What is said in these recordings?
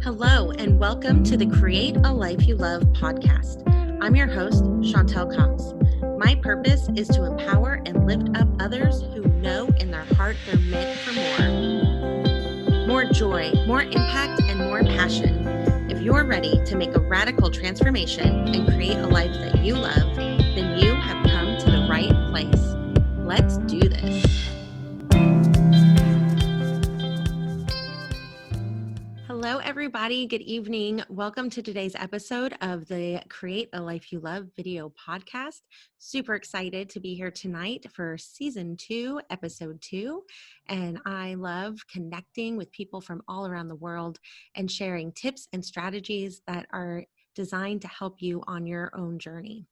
Hello, and welcome to the Create a Life You Love podcast. I'm your host, Chantal Cox. My purpose is to empower and lift up others who know in their heart they're meant for more. More joy, more impact, and more passion. If you're ready to make a radical transformation and create a life that you love, then you have come to the right place. Let's do this. Hello, everybody. Good evening. Welcome to today's episode of the Create a Life You Love video podcast. Super excited to be here tonight for season 2, episode 2. And I love connecting with people from all around the world and sharing tips and strategies that are designed to help you on your own journey.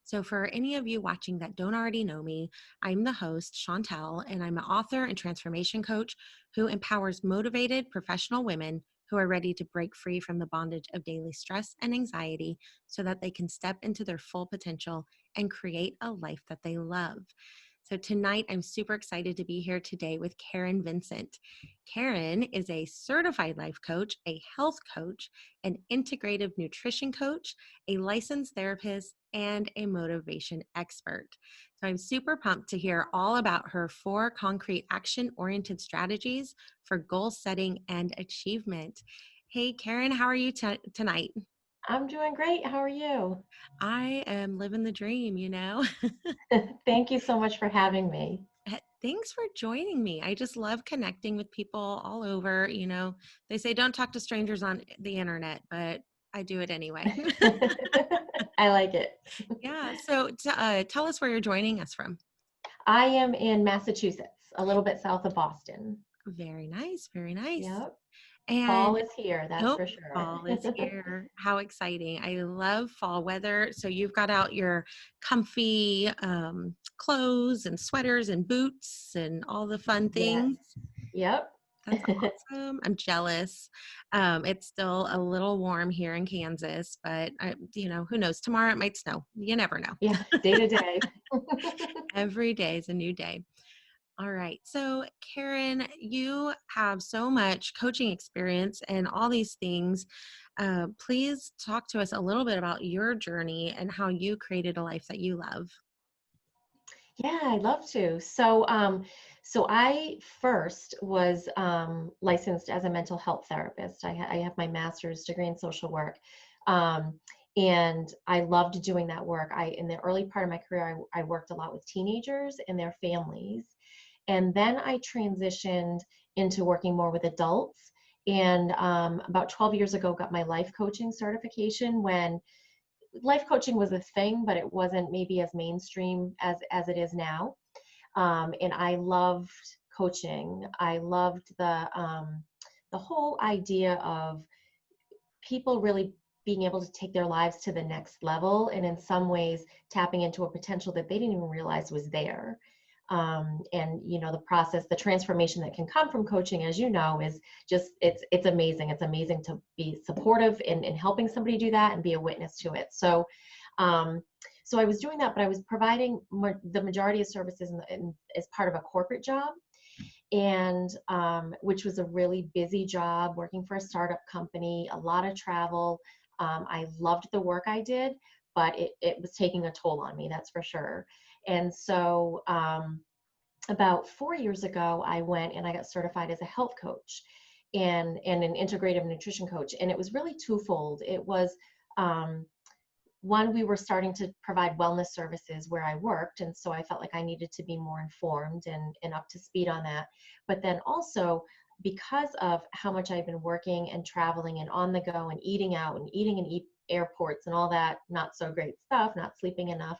So for any of you watching that don't already know me, I'm the host, Chantal, and I'm an author and transformation coach who empowers motivated professional women who are ready to break free from the bondage of daily stress and anxiety so that they can step into their full potential and create a life that they love. So tonight, I'm super excited to be here today with Karen Vincent. Karen is a certified life coach, a health coach, an integrative nutrition coach, a licensed therapist, and a motivation expert. So I'm super pumped to hear all about her 4 concrete action-oriented strategies for goal setting and achievement. Hey, Karen, how are you tonight? I'm doing great. How are you? I am living the dream, Thank you so much for having me. Thanks for joining me. I just love connecting with people all over. They say don't talk to strangers on the internet, but I do it anyway. I like it. Yeah. So tell us where you're joining us from. I am in Massachusetts, a little bit south of Boston. Very nice. Very nice. Yep. Fall And is here, that's for sure. fall is here. How exciting. I love fall weather. So you've got out your comfy clothes and sweaters and boots and all the fun Yes. things. Yep. That's awesome. I'm jealous. It's still a little warm here in Kansas, but who knows? Tomorrow it might snow. You never know. Yeah, day to day. Every day is a new day. All right. So, Karen, you have so much coaching experience and all these things. Please talk to us a little bit about your journey and how you created a life that you love. Yeah, I'd love to. So I first was licensed as a mental health therapist. I have my master's degree in social work, um, and I loved doing that work. In the early part of my career, I worked a lot with teenagers and their families, and then I transitioned into working more with adults. And about 12 years ago, got my life coaching certification when life coaching was a thing, but it wasn't maybe as mainstream as it is now. And I loved coaching. I loved the whole idea of people really being able to take their lives to the next level, and in some ways tapping into a potential that they didn't even realize was there. And the process, the transformation that can come from coaching, as you know, is just it's amazing. It's amazing to be supportive in helping somebody do that and be a witness to it. So I was doing that, but I was providing the majority of services as part of a corporate job, and which was a really busy job, working for a startup company, a lot of travel. I loved the work I did, but it was taking a toll on me, that's for sure. And so about 4 years ago, I went and I got certified as a health coach and an integrative nutrition coach. And it was really twofold. It was one, we were starting to provide wellness services where I worked. And so I felt like I needed to be more informed and up to speed on that. But then also, because of how much I've been working and traveling and on the go and eating out and eating in airports and all that not so great stuff, not sleeping enough,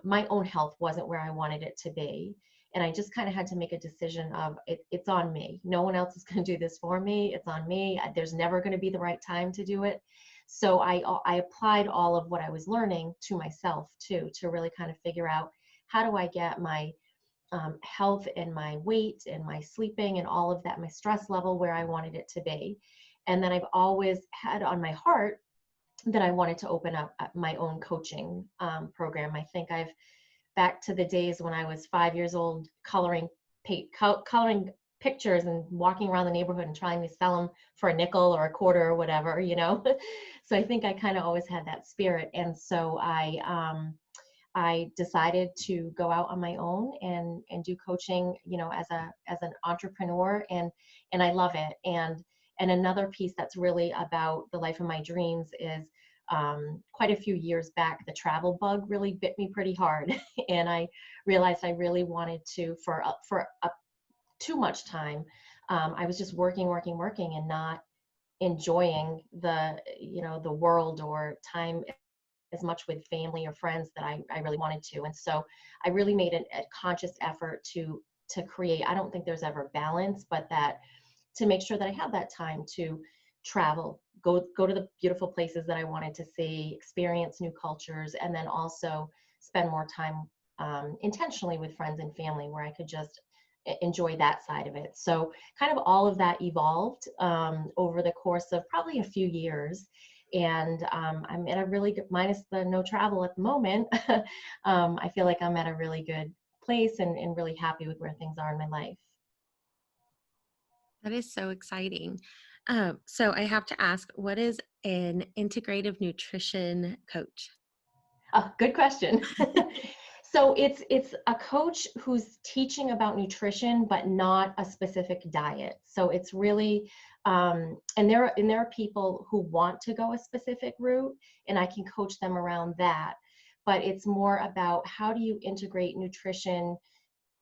my own health wasn't where I wanted it to be. And I just kind of had to make a decision of it's on me. No one else is going to do this for me. It's on me. There's never going to be the right time to do it. So I applied all of what I was learning to myself too, to really kind of figure out how do I get my health and my weight and my sleeping and all of that, my stress level where I wanted it to be. And then I've always had on my heart that I wanted to open up my own coaching program. I think back to the days when I was 5 years old, coloring pictures and walking around the neighborhood and trying to sell them for a nickel or a quarter or whatever, So I think I kind of always had that spirit. And so I decided to go out on my own and do coaching, as an entrepreneur, and I love it. And another piece that's really about the life of my dreams is, quite a few years back, the travel bug really bit me pretty hard, and I realized I really wanted to, for too much time, I was just working, and not enjoying the world or time as much with family or friends that I really wanted to. And so I really made a conscious effort to create, I don't think there's ever balance, but that to make sure that I have that time to travel, go to the beautiful places that I wanted to see, experience new cultures, and then also spend more time intentionally with friends and family where I could just enjoy that side of it. So kind of all of that evolved over the course of probably a few years. And I'm at a really good, minus the no travel at the moment, I feel like I'm at a really good place and really happy with where things are in my life. That is so exciting. So I have to ask, what is an integrative nutrition coach? Oh, good question. So it's a coach who's teaching about nutrition, but not a specific diet. So it's really, and there are people who want to go a specific route, and I can coach them around that. But it's more about how do you integrate nutrition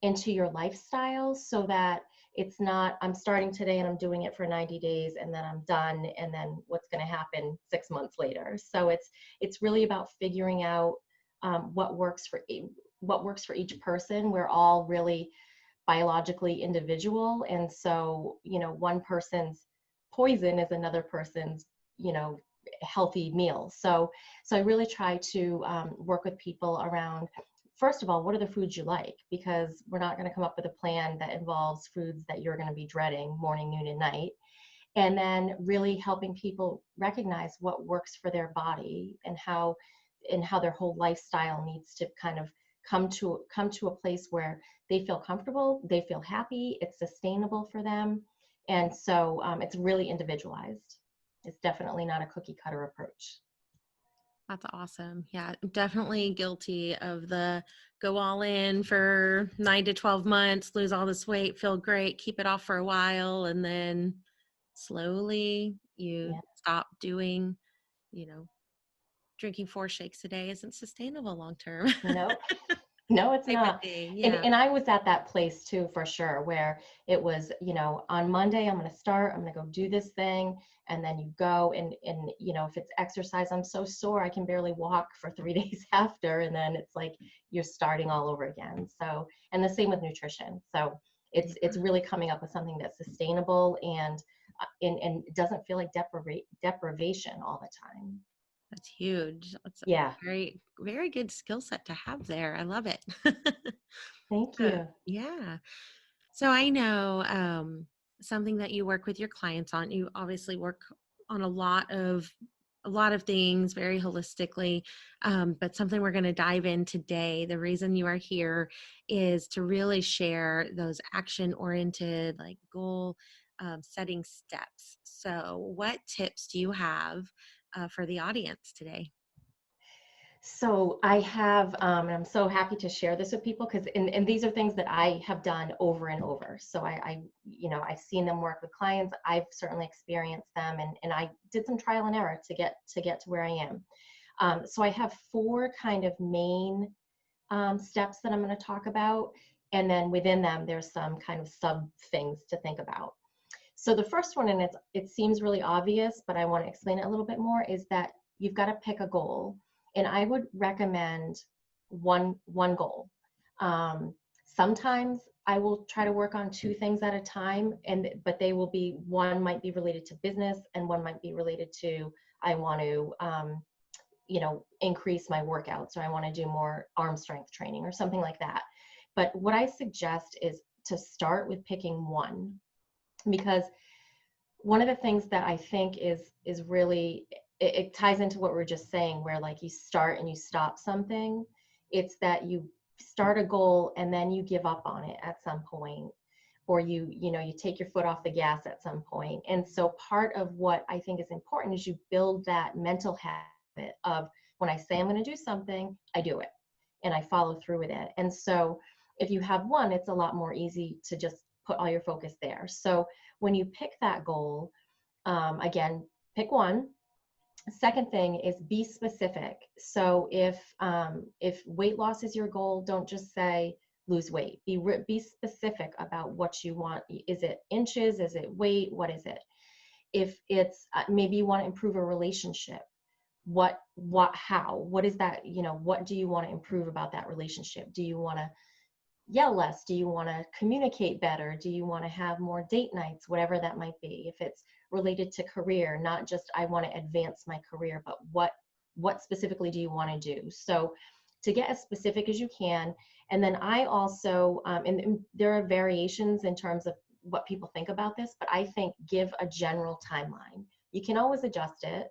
into your lifestyle so that it's not, I'm starting today and I'm doing it for 90 days and then I'm done, and then what's going to happen 6 months later. So it's really about figuring out what works for each person. We're all really biologically individual, and so one person's poison is another person's healthy meal. So I really try to work with people around, first of all, what are the foods you like? Because we're not going to come up with a plan that involves foods that you're going to be dreading morning, noon, and night. And then really helping people recognize what works for their body, and how their whole lifestyle needs to kind of come to a place where they feel comfortable, they feel happy, it's sustainable for them. And so it's really individualized. It's definitely not a cookie cutter approach. That's awesome. Yeah, definitely guilty of the go all in for 9 to 12 months, lose all this weight, feel great, keep it off for a while, and then slowly you Yeah. stop doing, you know, drinking 4 shakes a day isn't sustainable long term. No, no, it's Type of not. thing. And, Yeah. and I was at that place too, for sure, where it was, on Monday, I'm going to start, I'm going to go do this thing. And then you go and if it's exercise, I'm so sore, I can barely walk for 3 days after. And then it's like, you're starting all over again. So, and the same with nutrition. So it's Yeah. really coming up with something that's sustainable and it doesn't feel like deprivation all the time. That's huge. That's a Yeah. very, very good skill set to have there. I love it. Thank you. Yeah. So I know something that you work with your clients on. You obviously work on a lot of things very holistically, but something we're going to dive in today. The reason you are here is to really share those action-oriented, like goal setting steps. So, what tips do you have for the audience today? So I have, and I'm so happy to share this with people because, and these are things that I have done over and over. So I've seen them work with clients. I've certainly experienced them, and I did some trial and error to get to where I am. So I have four kind of main steps that I'm going to talk about, and then within them, there's some kind of sub things to think about. So the first one, and it seems really obvious, but I want to explain it a little bit more, is that you've got to pick a goal. And I would recommend one goal. Sometimes I will try to work on two things at a time, but they will be, one might be related to business and one might be related to, I want to increase my workouts, or I want to do more arm strength training or something like that. But what I suggest is to start with picking one, because one of the things that I think is really, it ties into what we are just saying, where like you start and you stop something. It's that you start a goal and then you give up on it at some point, or you take your foot off the gas at some point. And so part of what I think is important is you build that mental habit of, when I say I'm going to do something, I do it and I follow through with it. And so if you have one, it's a lot more easy to just put all your focus there. So when you pick that goal, again, pick one. Second thing is be specific. So if weight loss is your goal, don't just say lose weight. Be specific about what you want. Is it inches? Is it weight? What is it? If it's maybe you want to improve a relationship, how? What is that? What do you want to improve about that relationship? Do you want to yell less? Do you want to communicate better? Do you want to have more date nights? Whatever that might be. If it's related to career, not just I want to advance my career, but what specifically do you want to do? So to get as specific as you can. And then I also, and there are variations in terms of what people think about this, but I think give a general timeline. You can always adjust it.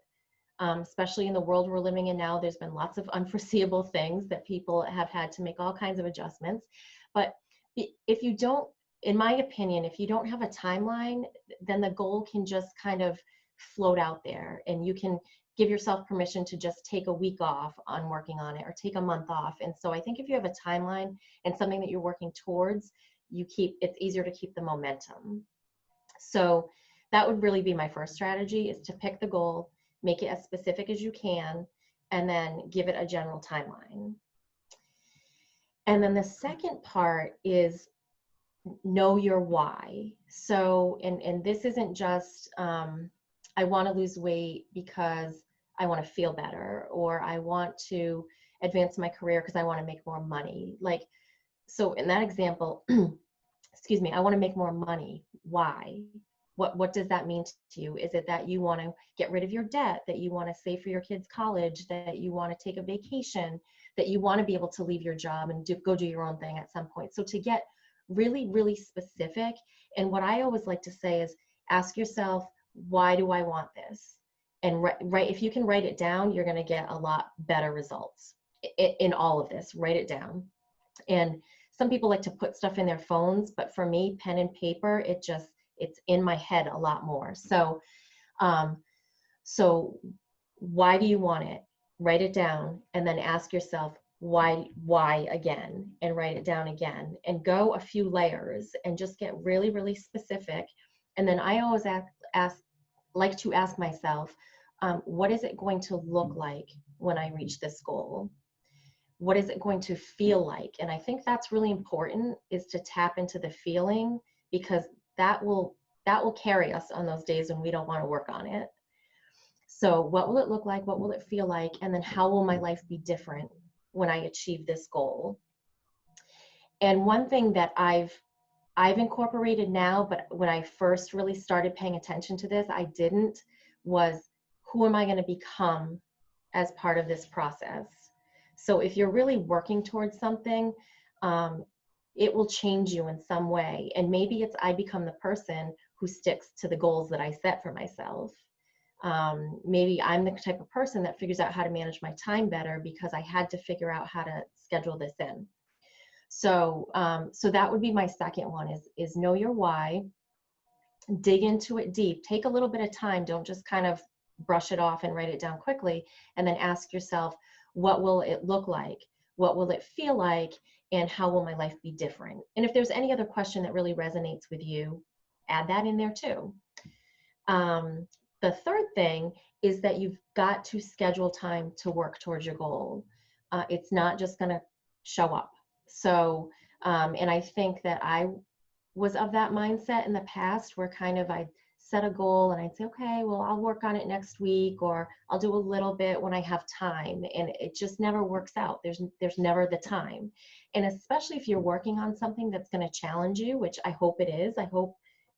Especially in the world we're living in now, there's been lots of unforeseeable things that people have had to make all kinds of adjustments. But if you don't, in my opinion, if you don't have a timeline, then the goal can just kind of float out there, and you can give yourself permission to just take a week off on working on it or take a month off. And so I think if you have a timeline and something that you're working towards, it's easier to keep the momentum. So that would really be my first strategy, is to pick the goal, make it as specific as you can, and then give it a general timeline. And then the second part is know your why. So, and this isn't just, I want to lose weight because I want to feel better, or I want to advance my career because I want to make more money. So in that example, excuse me, I want to make more money. Why? What does that mean to you? Is it that you want to get rid of your debt, that you want to save for your kids' college, that you want to take a vacation, that you want to be able to leave your job and go do your own thing at some point? So to get really, really specific, and what I always like to say is ask yourself, why do I want this? And if you can write it down, you're going to get a lot better results in all of this. Write it down. And some people like to put stuff in their phones, but for me, pen and paper, it's in my head a lot more. So, so why do you want it? Write it down, and then ask yourself, why again, and write it down again, and go a few layers and just get really, really specific. And then I always like to ask myself, what is it going to look like when I reach this goal? What is it going to feel like? And I think that's really important, is to tap into the feeling, because that will carry us on those days when we don't want to work on it. So what will it look like? What will it feel like? And then how will my life be different when I achieve this goal? And one thing that I've incorporated now, but when I first really started paying attention to this, I didn't, was who am I going to become as part of this process? So if you're really working towards something, it will change you in some way. And maybe it's I become the person who sticks to the goals that I set for myself. Maybe I'm the type of person that figures out how to manage my time better because I had to figure out how to schedule this in. So, so that would be my second one, is know your why, dig into it deep, take a little bit of time. Don't just kind of brush it off and write it down quickly. And then ask yourself, what will it look like? What will it feel like? And how will my life be different? And if there's any other question that really resonates with you, add that in there too. The third thing is that you've got to schedule time to work towards your goal. It's not just going to show up. So, and I think that I was of that mindset in the past, where kind of I'd set a goal and I'd say, okay, well, I'll work on it next week, or I'll do a little bit when I have time. And it just never works out. There's never the time. And especially if you're working on something that's going to challenge you, which I hope it is. I hope,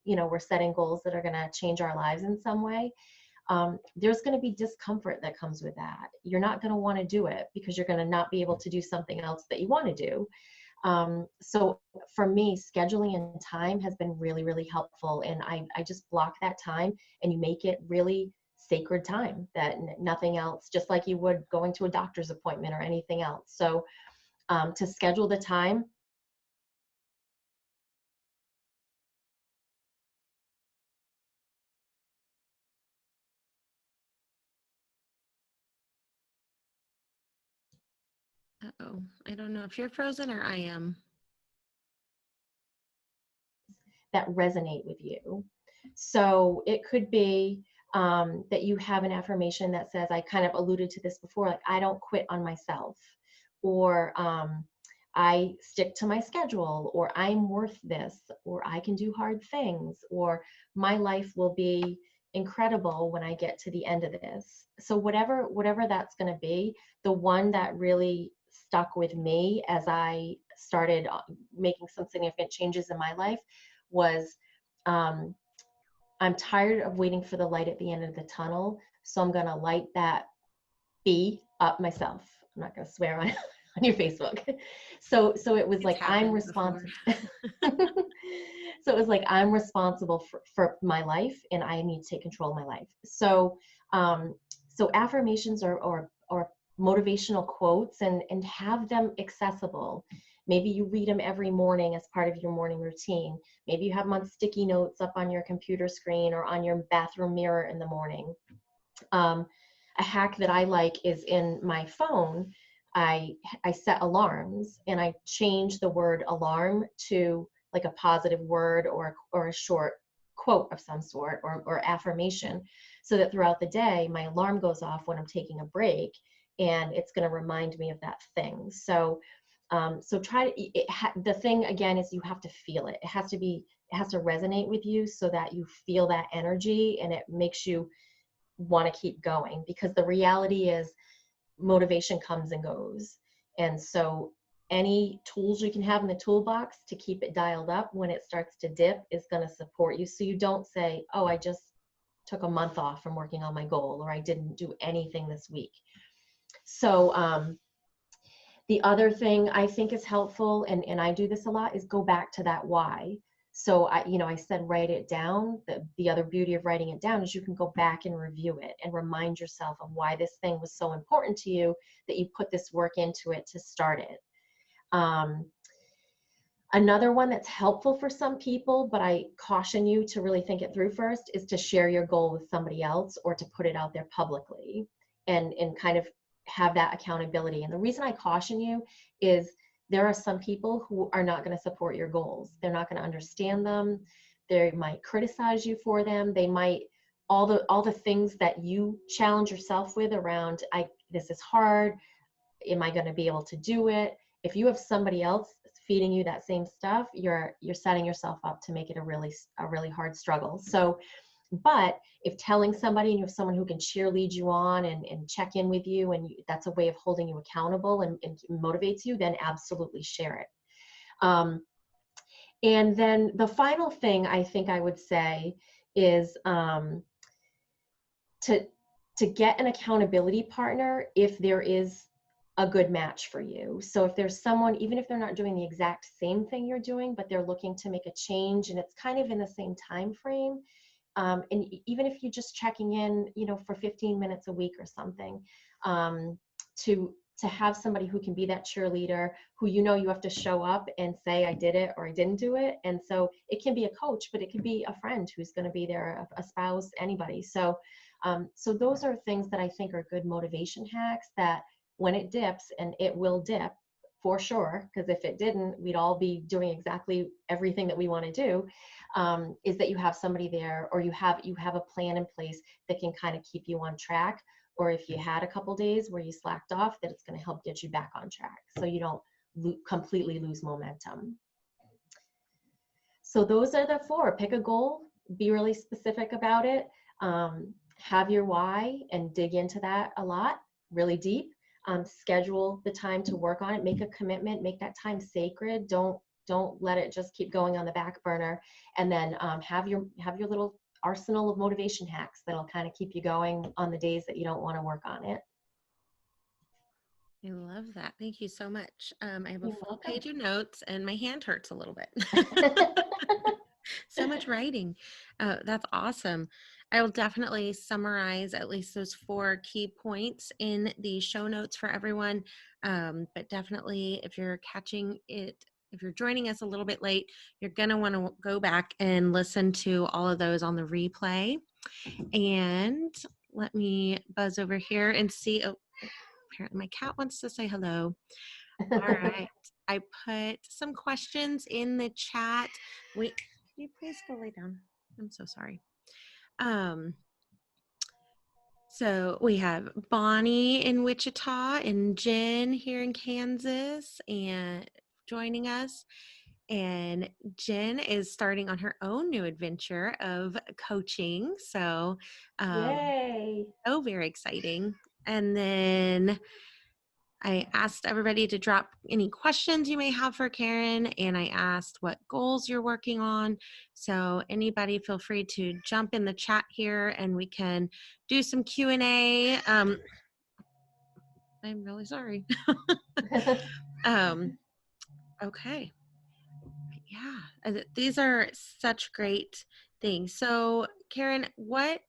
we're setting goals that are going to change our lives in some way. There's going to be discomfort that comes with that. You're not going to want to do it because you're going to not be able to do something else that you want to do. So for me, scheduling in time has been really, really helpful. And I just block that time, and you make it really sacred time, that nothing else, just like you would going to a doctor's appointment or anything else. So to schedule the time Uh-oh, I don't know if you're frozen or I am. That resonate with you. So it could be that you have an affirmation that says, I kind of alluded to this before, like, I don't quit on myself, or I stick to my schedule, or I'm worth this, or I can do hard things, or my life will be incredible when I get to the end of this. So whatever that's going to be, the one that really stuck with me as I started making some significant changes in my life was, um, I'm tired of waiting for the light at the end of the tunnel, so I'm going to light that bee up myself. I'm not going to swear on on your Facebook. So it was It's like, I'm happened before. responsible. So it was like, I'm responsible for my life, and I need to take control of my life. So affirmations or motivational quotes, and have them accessible. Maybe you read them every morning as part of your morning routine. Maybe you have them on sticky notes up on your computer screen or on your bathroom mirror in the morning. Um, a hack that I like is, in my phone, I set alarms, and I change the word alarm to like a positive word, or a short quote of some sort, or affirmation, so that throughout the day my alarm goes off when I'm taking a break, and it's going to remind me of that thing. So try to, the thing again is, you have to feel it. It has to resonate with you, so that you feel that energy, and it makes you want to keep going, because the reality is, motivation comes and goes. And so any tools you can have in the toolbox to keep it dialed up when it starts to dip is going to support you. So you don't say, oh, I just took a month off from working on my goal, or I didn't do anything this week. So the other thing I think is helpful, and I do this a lot, is go back to that why. So I said, write it down. The other beauty of writing it down is you can go back and review it and remind yourself of why this thing was so important to you, that you put this work into it to start it. Another one that's helpful for some people, but I caution you to really think it through first, is to share your goal with somebody else, or to put it out there publicly, and kind of have that accountability. And the reason I caution you is, there are some people who are not going to support your goals. They're not going to understand them. They might criticize you for them. They might, all the things that you challenge yourself with around, this is hard. Am I going to be able to do it? If you have somebody else feeding you that same stuff, you're setting yourself up to make it a really hard struggle. So, but if telling somebody, and you have someone who can cheerlead you on, and check in with you, and that's a way of holding you accountable, and motivates you, then absolutely share it. And then the final thing I think I would say is, to get an accountability partner if there is a good match for you. So if there's someone, even if they're not doing the exact same thing you're doing, but they're looking to make a change, and it's kind of in the same time frame, and even if you're just checking in, for 15 minutes a week or something, to have somebody who can be that cheerleader, who you have to show up and say, I did it or I didn't do it. And so it can be a coach, but it can be a friend who's going to be there, a spouse, anybody. So those are things that I think are good motivation hacks, that when it dips, and it will dip for sure, because if it didn't, we'd all be doing exactly everything that we want to do, is that you have somebody there, or you have a plan in place that can kind of keep you on track. Or if you had a couple days where you slacked off, that it's going to help get you back on track, so you don't completely lose momentum. So those are the 4. Pick a goal, be really specific about it, have your why, and dig into that a lot, really deep. Schedule the time to work on it, make a commitment, make that time sacred. Don't let it just keep going on the back burner. And then have your little arsenal of motivation hacks that'll kind of keep you going on the days that you don't want to work on it. I love that. Thank you so much. I have a You're full welcome. page of notes, and my hand hurts a little bit. So much writing. That's awesome. I will definitely summarize at least those 4 key points in the show notes for everyone. But definitely, if you're catching it, if you're joining us a little bit late, you're going to want to go back and listen to all of those on the replay. And let me buzz over here and see. Oh, apparently my cat wants to say hello. All right. I put some questions in the chat. Wait, can you please go lay down? I'm so sorry. Um, so we have Bonnie in Wichita and Jen here in Kansas and joining us. And Jen is starting on her own new adventure of coaching. Um, Yay. so very exciting. And then I asked everybody to drop any questions you may have for Karen, and I asked what goals you're working on. So anybody feel free to jump in the chat here and we can do some Q&A. I'm really sorry. um, okay. Yeah, these are such great things. So Karen, what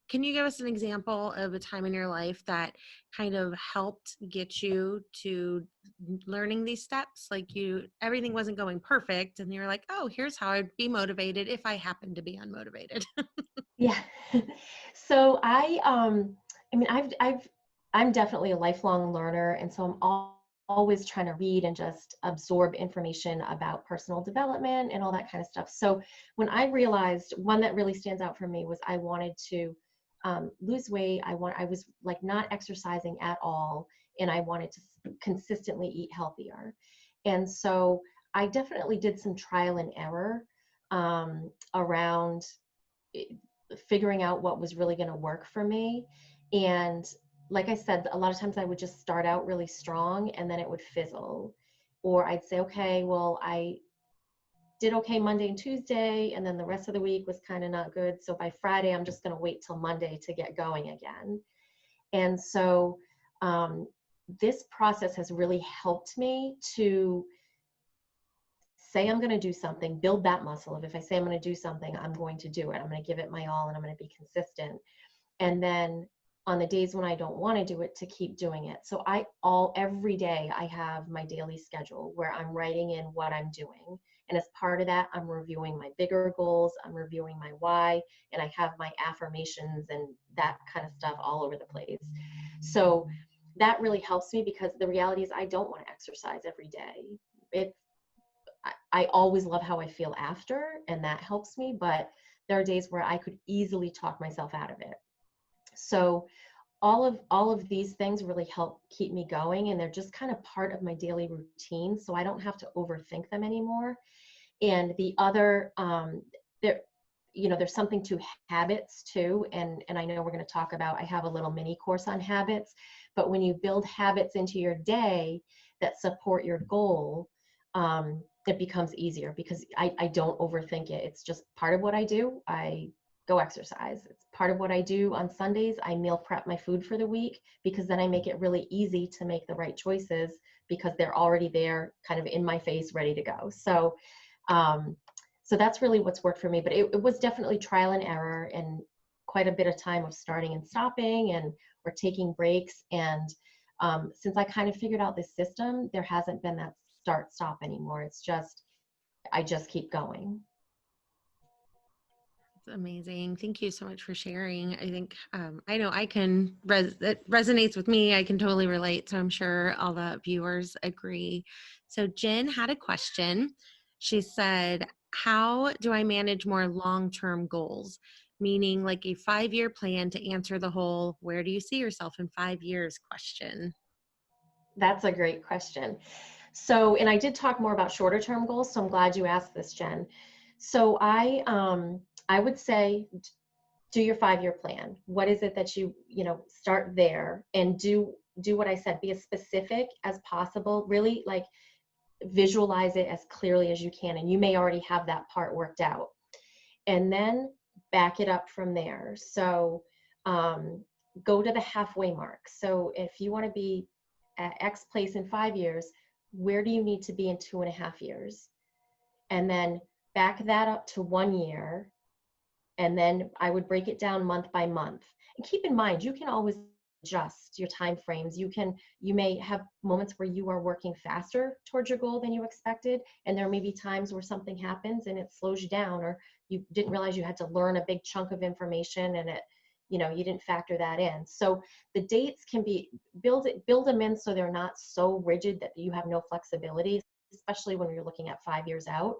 can you give us an example of a time in your life that kind of helped get you to learning these steps? Like everything wasn't going perfect and you're like, oh, here's how I'd be motivated if I happen to be unmotivated. Yeah. So I mean, I'm definitely a lifelong learner, and so always trying to read and just absorb information about personal development and all that kind of stuff. So when I realized, one that really stands out for me was I wanted to lose weight. I was like not exercising at all, and I wanted to consistently eat healthier. And so I definitely did some trial and error around figuring out what was really going to work for me. And like I said, a lot of times I would just start out really strong and then it would fizzle. Or I'd say, okay, well, I did okay Monday and Tuesday, and then the rest of the week was kind of not good. So by Friday, I'm just going to wait till Monday to get going again. And so this process has really helped me to say I'm going to do something, build that muscle of if I say I'm going to do something, I'm going to do it. I'm going to give it my all and I'm going to be consistent. And then on the days when I don't want to do it, to keep doing it. So every day I have my daily schedule where I'm writing in what I'm doing. And as part of that, I'm reviewing my bigger goals, I'm reviewing my why, and I have my affirmations and that kind of stuff all over the place. So that really helps me because the reality is I don't want to exercise every day. I always love how I feel after, and that helps me, but there are days where I could easily talk myself out of it. So all of these things really help keep me going, and they're just kind of part of my daily routine, so I don't have to overthink them anymore. And the other there there's something to habits too, and I know we're going to talk about, I have a little mini course on habits, but when you build habits into your day that support your goal, it becomes easier because I don't overthink it. It's just part of what I do. I go exercise. It's part of what I do on Sundays. I meal prep my food for the week because then I make it really easy to make the right choices because they're already there, kind of in my face, ready to go. So that's really what's worked for me. But it was definitely trial and error and quite a bit of time of starting and stopping or taking breaks. And since I kind of figured out this system, there hasn't been that start stop anymore. It's just I just keep going. It's amazing. Thank you so much for sharing. I think I know it resonates with me. I can totally relate. So I'm sure all the viewers agree. So Jen had a question. She said, how do I manage more long-term goals? Meaning like a 5-year plan to answer the whole, where do you see yourself in 5 years question? That's a great question. So, and I did talk more about shorter term goals, so I'm glad you asked this, Jen. So I would say do your 5-year plan. What is it that start there and do what I said, be as specific as possible, really like visualize it as clearly as you can. And you may already have that part worked out. And then back it up from there. So go to the halfway mark. So if you want to be at X place in 5 years, where do you need to be in 2.5 years? And then back that up to 1 year. And then I would break it down month by month. And keep in mind, you can always adjust your time frames. You may have moments where you are working faster towards your goal than you expected. And there may be times where something happens and it slows you down, or you didn't realize you had to learn a big chunk of information and you didn't factor that in. So the dates can be build them in so they're not so rigid that you have no flexibility, especially when you're looking at 5 years out.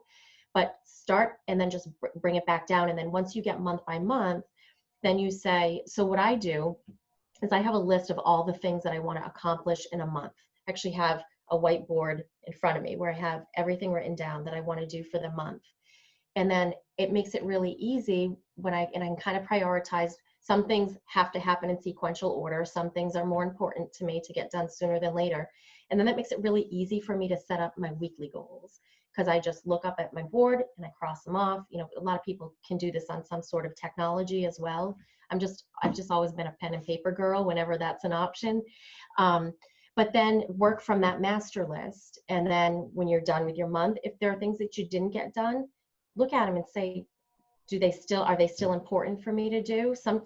But start and then just bring it back down. And then once you get month by month, then you say, so what I do is I have a list of all the things that I want to accomplish in a month. I actually have a whiteboard in front of me where I have everything written down that I want to do for the month. And then it makes it really easy when I can kind of prioritize. Some things have to happen in sequential order. Some things are more important to me to get done sooner than later. And then that makes it really easy for me to set up my weekly goals, because I just look up at my board and I cross them off. A lot of people can do this on some sort of technology as well. I've just always been a pen and paper girl whenever that's an option. But then work from that master list. And then when you're done with your month, if there are things that you didn't get done, look at them and say, are they still important for me to do? Some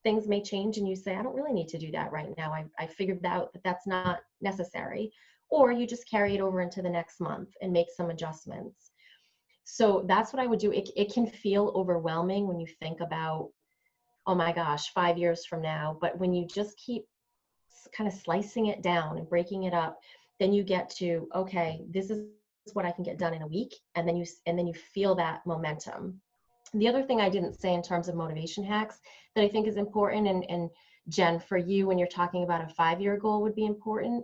things may change and you say, I don't really need to do that right now. I figured out that that's not necessary. Or you just carry it over into the next month and make some adjustments. So that's what I would do. It can feel overwhelming when you think about, oh my gosh, 5 years from now. But when you just keep kind of slicing it down and breaking it up, then you get to, okay, this is what I can get done in a week. And then you feel that momentum. The other thing I didn't say in terms of motivation hacks that I think is important, and Jen, for you, when you're talking about a 5-year goal would be important,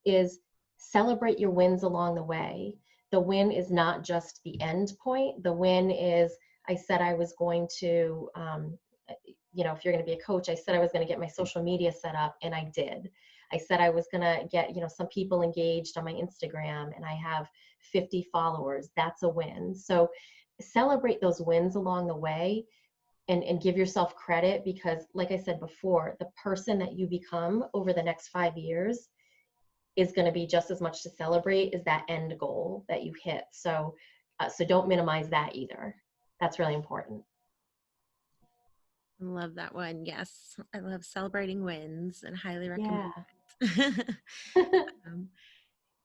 is celebrate your wins along the way. The win is not just the end point. The win is, I said I was going to, if you're going to be a coach, I said I was going to get my social media set up, and I did. I said I was going to get, some people engaged on my Instagram, and I have 50 followers. That's a win. So celebrate those wins along the way, and give yourself credit, because like I said before, the person that you become over the next 5 years is going to be just as much to celebrate as that end goal that you hit. So don't minimize that either. That's really important. I love that one. Yes, I love celebrating wins and highly Yeah. recommend it. um,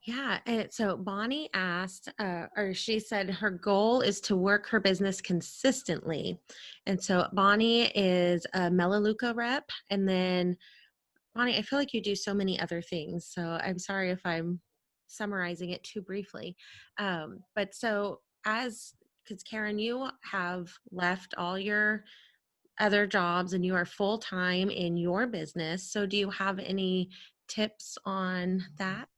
yeah. So Bonnie asked, or she said her goal is to work her business consistently. And so Bonnie is a Melaleuca rep. And then Bonnie, I feel like you do so many other things. So I'm sorry if I'm summarizing it too briefly. But so because Karen, you have left all your other jobs and you are full time in your business. So do you have any tips on that?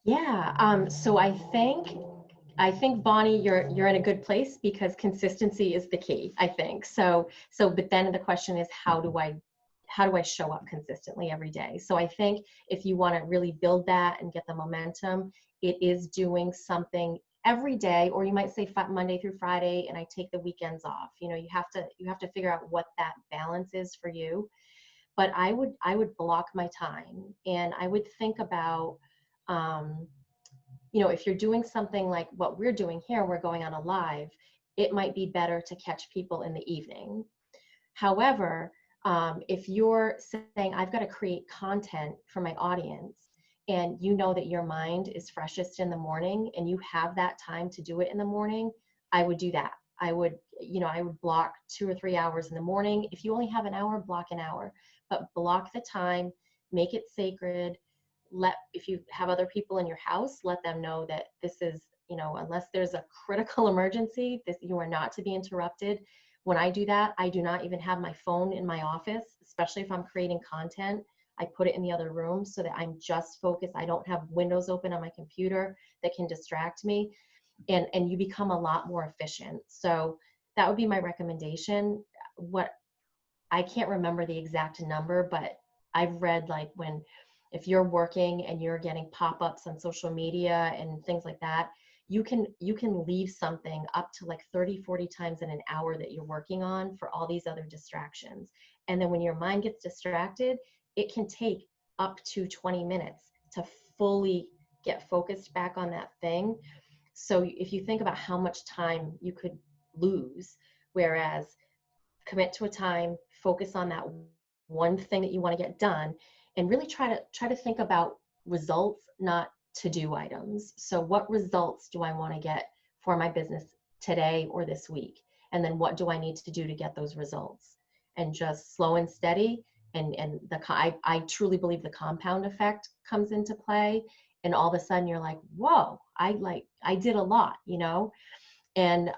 Yeah. So I think Bonnie, you're in a good place, because consistency is the key, I think. But then the question is, how do I show up consistently every day? So I think if you want to really build that and get the momentum, it is doing something every day, or you might say Monday through Friday, and I take the weekends off. You have to figure out what that balance is for you. But I would block my time, and I would think about, um, if you're doing something like what we're doing here, we're going on a live, it might be better to catch people in the evening. However, if you're saying, I've got to create content for my audience, and you know that your mind is freshest in the morning and you have that time to do it in the morning, I would do that. I would block 2 or 3 hours in the morning. If you only have an hour, block an hour, but block the time, make it sacred. If you have other people in your house, let them know that this is, unless there's a critical emergency, you are not to be interrupted. When I do that, I do not even have my phone in my office, especially if I'm creating content. I put it in the other room so that I'm just focused. I don't have windows open on my computer that can distract me, and you become a lot more efficient. So that would be my recommendation. What I can't remember the exact number, but I've read, like, if you're working and you're getting pop-ups on social media and things like that, you can leave something up to like 30-40 times in an hour that you're working on for all these other distractions. And then when your mind gets distracted, it can take up to 20 minutes to fully get focused back on that thing. So if you think about how much time you could lose, whereas commit to a time, focus on that one thing that you want to get done, and really try to think about results, not to-do items. So what results do I want to get for my business today or this week? And then what do I need to do to get those results? and just slow and steady. And I truly believe the compound effect comes into play. And all of a sudden you're like, whoa, I did a lot, and,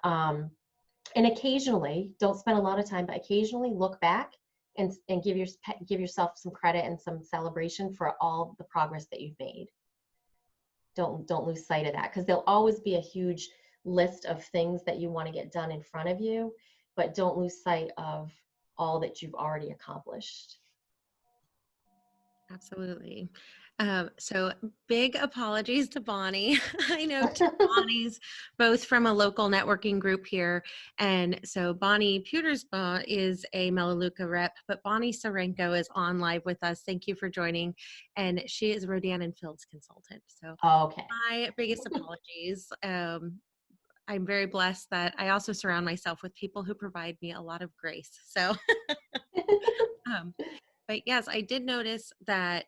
and occasionally, don't spend a lot of time, but occasionally look back and give yourself some credit and some celebration for all the progress that you've made. Don't lose sight of that, because there'll always be a huge list of things that you want to get done in front of you, but don't lose sight of all that you've already accomplished. Absolutely. So big apologies to Bonnie. I know two Bonnies, both from a local networking group here. And so Bonnie Putersbaugh is a Melaleuca rep, but Bonnie Sarenko is on live with us. Thank you for joining. And she is Rodan and Fields consultant. So Okay. my biggest apologies. I'm very blessed that I also surround myself with people who provide me a lot of grace. So um, but yes, I did notice that,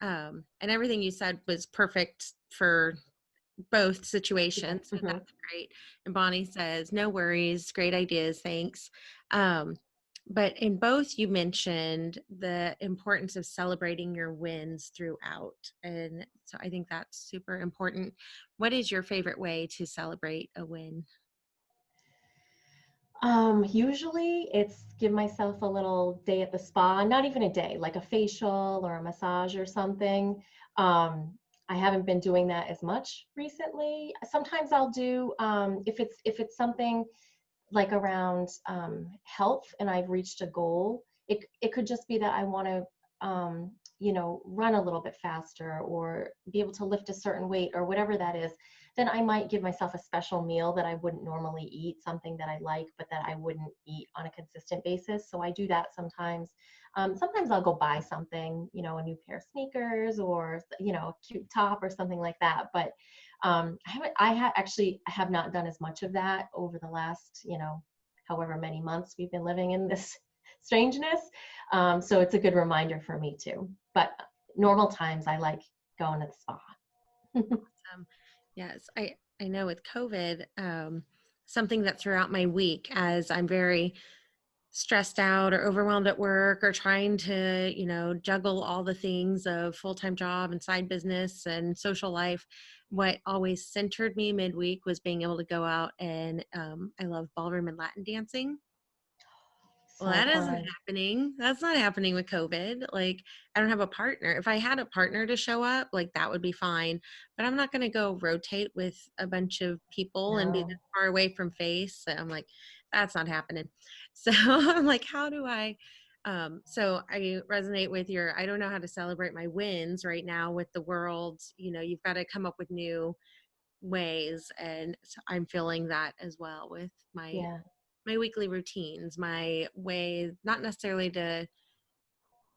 and everything you said was perfect for both situations. So Mhm. that's great. And Bonnie says, no worries, great ideas, thanks. Um, but in both, you mentioned the importance of celebrating your wins throughout. And so I think that's super important. What is your favorite way to celebrate a win? Usually it's give myself a little day at the spa, not even a day, like a facial or a massage or something. Um, I haven't been doing that as much recently. Sometimes I'll do, if it's something like around health and I've reached a goal. It could just be that I want to, run a little bit faster or be able to lift a certain weight or whatever that is. Then I might give myself a special meal that I wouldn't normally eat, something that I like, but that I wouldn't eat on a consistent basis. So I do that sometimes. Sometimes I'll go buy something, a new pair of sneakers or, a cute top or something like that. But I have not done as much of that over the last, however many months we've been living in this strangeness. So it's a good reminder for me too. But normal times, I like going to the spa. Yes, I know with COVID, something that throughout my week, as I'm very stressed out or overwhelmed at work or trying to, juggle all the things of full-time job and side business and social life, what always centered me midweek was being able to go out and I love ballroom and Latin dancing. Well, So that isn't fun. happening. That's not happening with COVID. Like, I don't have a partner. If I had a partner to show up, like, that would be fine. But I'm not going to go rotate with a bunch of people and be this No. far away from face. So I'm like, that's not happening. So I'm like, how do I? So I resonate with I don't know how to celebrate my wins right now with the world. You've got to come up with new ways. And so I'm feeling that as well with Yeah. my weekly routines, my way, not necessarily to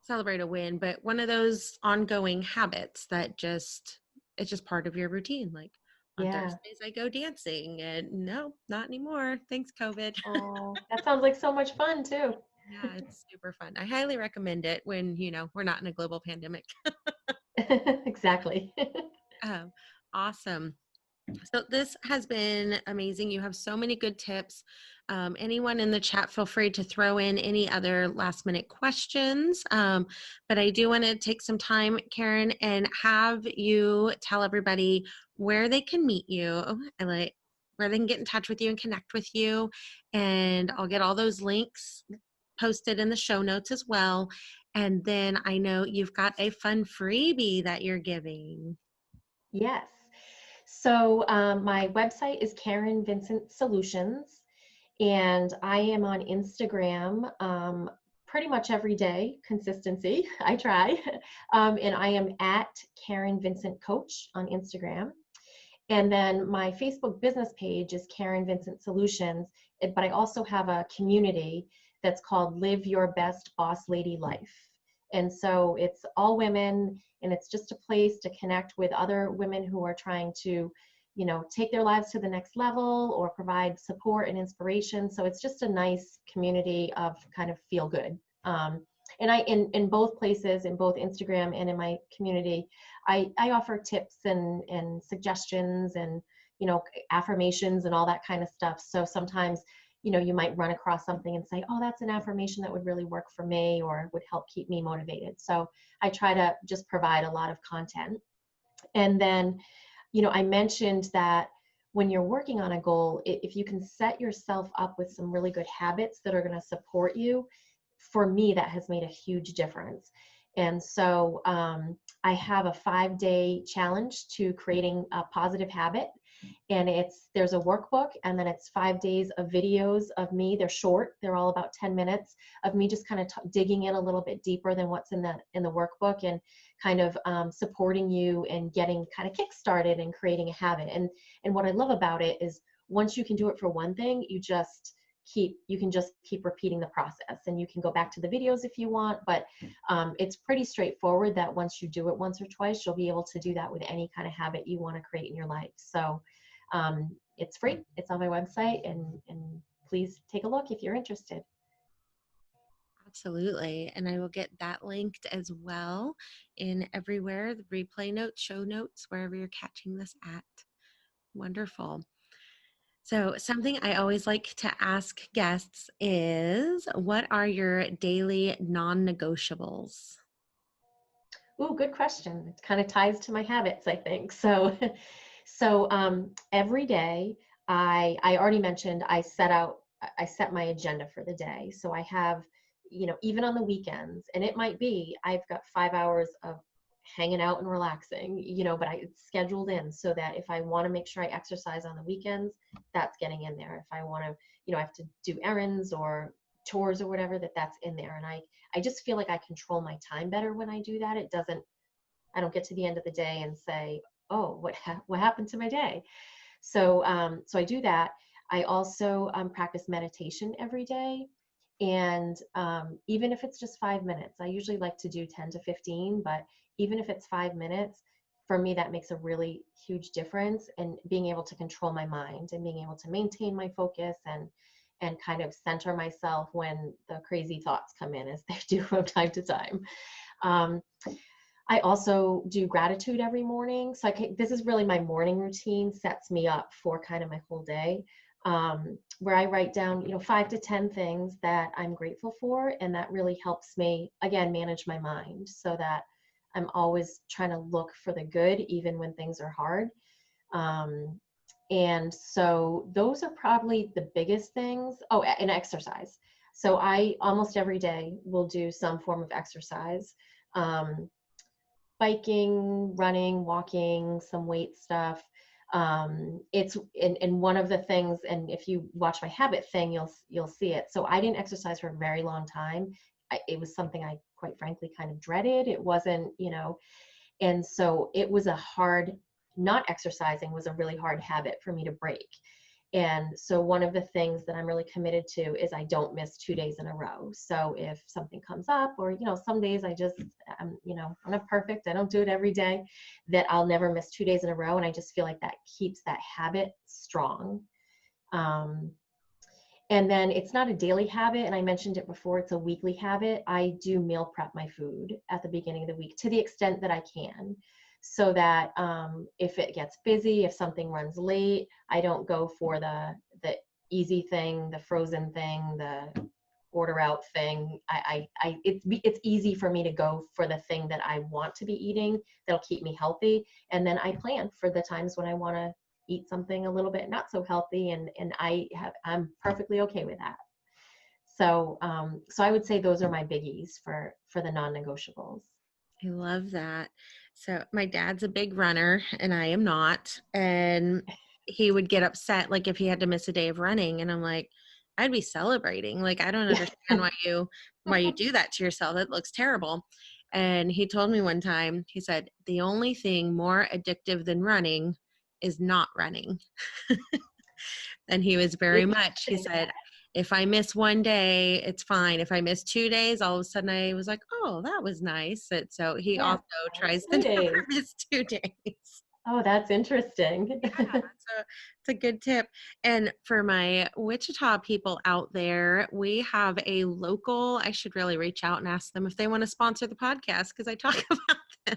celebrate a win, but one of those ongoing habits that it's just part of your routine. Like on Yeah. Thursdays, I go dancing, and no, not anymore. Thanks, COVID. Oh, that sounds like so much fun too. Yeah, it's super fun. I highly recommend it when, we're not in a global pandemic. Exactly. um, awesome. So this has been amazing. You have so many good tips. Anyone in the chat, feel free to throw in any other last minute questions. But I do want to take some time, Karen, and have you tell everybody where they can meet you, and like where they can get in touch with you and connect with you. And I'll get all those links posted in the show notes as well. And then I know you've got a fun freebie that you're giving. Yes. So my website is Karen Vincent Solutions, and I am on Instagram pretty much every day. Consistency, I try, and I am at Karen Vincent Coach on Instagram. And then my Facebook business page is Karen Vincent Solutions, but I also have a community that's called Live Your Best Boss Lady Life. And so it's all women, and it's just a place to connect with other women who are trying to, take their lives to the next level or provide support and inspiration. So it's just a nice community of kind of feel good. And in both places, in both Instagram and in my community, I offer tips and suggestions and, affirmations and all that kind of stuff. So sometimes, you might run across something and say, oh, that's an affirmation that would really work for me or would help keep me motivated. So I try to just provide a lot of content. And then, I mentioned that when you're working on a goal, if you can set yourself up with some really good habits that are going to support you, for me, that has made a huge difference. And so I have a 5-day challenge to creating a positive habit. And there's a workbook, and then it's 5 days of videos of me. They're short. They're all about 10 minutes of me just kind of digging in a little bit deeper than what's in the workbook, and kind of supporting you and getting kind of kick-started and creating a habit. And what I love about it is once you can do it for one thing, you can just keep repeating the process, and you can go back to the videos if you want, but it's pretty straightforward that once you do it once or twice, you'll be able to do that with any kind of habit you want to create in your life. So it's free. It's on my website, and please take a look if you're interested. Absolutely. And I will get that linked as well in everywhere, the replay notes, show notes, wherever you're catching this at. Wonderful. So, something I always like to ask guests is, what are your daily non negotiables? Ooh, good question. It kind of ties to my habits, I think. So, every day, I already mentioned I set my agenda for the day. So I have, even on the weekends, and it might be I've got 5 hours of hanging out and relaxing, but it's scheduled in so that if I want to make sure I exercise on the weekends, that's getting in there. If I want to, I have to do errands or chores or whatever, that's in there. And I just feel like I control my time better when I do that. I don't get to the end of the day and say, oh, what happened to my day? So I do that. I also practice meditation every day. And even if it's just 5 minutes, I usually like to do 10 to 15, but even if it's 5 minutes, for me, that makes a really huge difference in being able to control my mind and being able to maintain my focus and kind of center myself when the crazy thoughts come in, as they do from time to time. Um, I also do gratitude every morning. So this is really my morning routine, sets me up for kind of my whole day, where I write down, 5 to 10 things that I'm grateful for. And that really helps me, again, manage my mind so that I'm always trying to look for the good, even when things are hard. And so those are probably the biggest things. Oh, and exercise. So I almost every day will do some form of exercise. Biking, running, walking, some weight stuff. It's and one of the things, and if you watch my habit thing, you'll see it. So I didn't exercise for a very long time. It was something I quite frankly kind of dreaded. It wasn't, and so it was not exercising was a really hard habit for me to break. And so one of the things that I'm really committed to is I don't miss 2 days in a row. So if something comes up, or, some days I'm not perfect, I don't do it every day, that I'll never miss 2 days in a row. And I just feel like that keeps that habit strong. And then it's not a daily habit. And I mentioned it before, it's a weekly habit. I do meal prep my food at the beginning of the week to the extent that I can, so that if it gets busy, if something runs late, I don't go for the easy thing, the frozen thing, the order out thing. It's easy for me to go for the thing that I want to be eating that'll keep me healthy, and then I plan for the times when I want to eat something a little bit not so healthy, and I'm perfectly okay with that. So I would say those are my biggies for the non-negotiables. I love that. So my dad's a big runner and I am not. And he would get upset like if he had to miss a day of running. And I'm like, I'd be celebrating. Like, I don't understand why you do that to yourself. It looks terrible. And he told me one time, he said, the only thing more addictive than running is not running. And he was very much, he said, if I miss one day, it's fine. If I miss 2 days, all of a sudden I was like, oh, that was nice. So he Yeah, also tries to 2 days. never miss 2 days. Oh, that's interesting. Yeah, it's a good tip. And for my Wichita people out there, we have a local, I should really reach out and ask them if they want to sponsor the podcast, because I talk about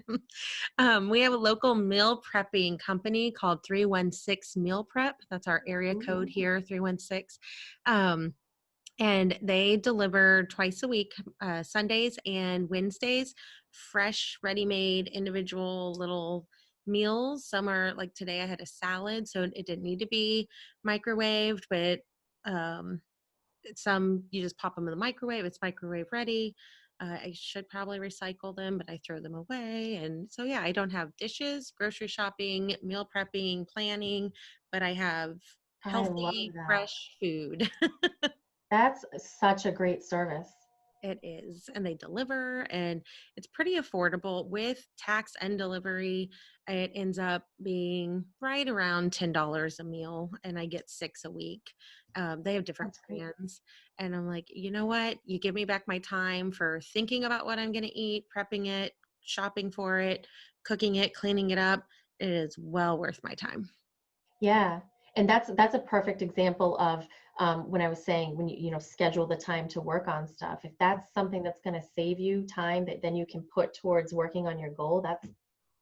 We have a local meal prepping company called 316 Meal Prep. That's our area code Ooh, here, 316. Um, and they deliver twice a week, Sundays and Wednesdays, fresh, ready-made, individual little meals. Some are like today I had a salad, so it didn't need to be microwaved, but um, some you just pop them in the microwave. It's microwave ready. I should probably recycle them, but I throw them away. And so, yeah, I don't have dishes, grocery shopping, meal prepping, planning, but I have I love healthy, that. fresh food. That's such a great service. It is, and they deliver, and it's pretty affordable with tax and delivery. It ends up being right around $10 a meal, and I get 6 a week. They have different That's great. plans, and I'm like, you know what? You give me back my time for thinking about what I'm going to eat, prepping it, shopping for it, cooking it, cleaning it up. It is well worth my time. Yeah. And that's a perfect example of when I was saying when you schedule the time to work on stuff. If that's something that's going to save you time that then you can put towards working on your goal,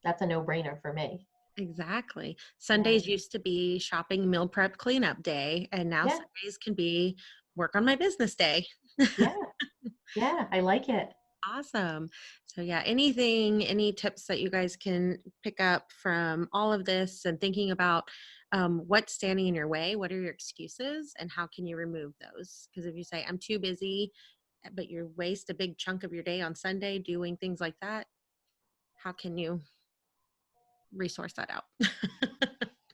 that's a no-brainer for me. Exactly. Yeah. Sundays used to be shopping, meal prep, cleanup day, and now Yeah. Sundays can be work on my business day. Yeah. Yeah. I like it. Awesome. So, yeah, any tips that you guys can pick up from all of this and thinking about what's standing in your way? What are your excuses and how can you remove those? Because if you say, I'm too busy, but you waste a big chunk of your day on Sunday doing things like that, how can you resource that out?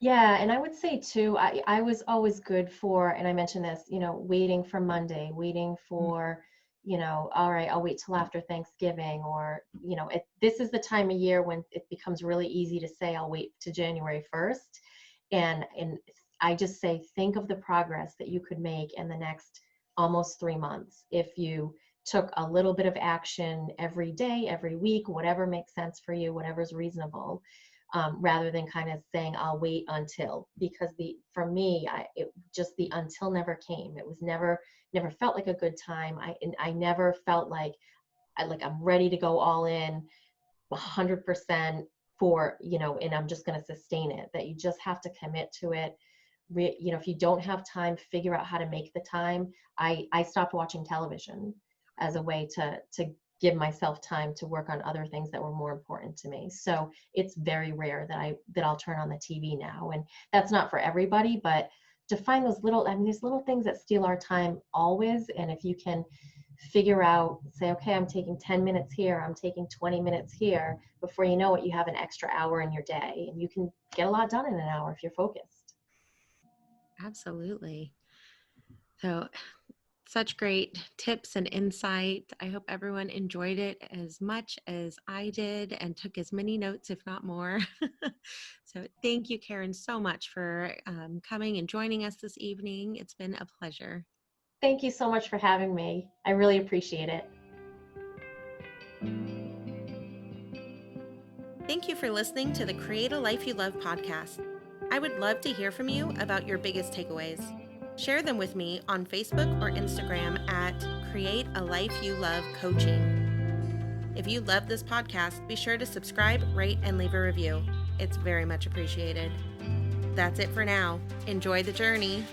Yeah, and I would say too, I was always good for, and I mentioned this, waiting for Monday, waiting for, all right, I'll wait till after Thanksgiving, or, this is the time of year when it becomes really easy to say I'll wait to January 1st. And I just say, think of the progress that you could make in the next almost 3 months if you took a little bit of action every day, every week, whatever makes sense for you, whatever's reasonable, rather than kind of saying I'll wait until, because for me it just the until never came. It was never felt like a good time. I never felt like I'm ready to go all in 100% for, and I'm just going to sustain it. That you just have to commit to it. If you don't have time, figure out how to make the time. I stopped watching television as a way to give myself time to work on other things that were more important to me. So it's very rare that I'll turn on the TV now, and that's not for everybody, but to find those little, I mean, these little things that steal our time always. And if you can figure out, say, okay, I'm taking 10 minutes here, I'm taking 20 minutes here, before you know it, you have an extra hour in your day, and you can get a lot done in an hour if you're focused. Absolutely. So, such great tips and insight. I hope everyone enjoyed it as much as I did and took as many notes, if not more. So, thank you, Karen, so much for coming and joining us this evening. It's been a pleasure. Thank you so much for having me. I really appreciate it. Thank you for listening to the Create a Life You Love podcast. I would love to hear from you about your biggest takeaways. Share them with me on Facebook or Instagram at Create a Life You Love Coaching. If you love this podcast, be sure to subscribe, rate, and leave a review. It's very much appreciated. That's it for now. Enjoy the journey.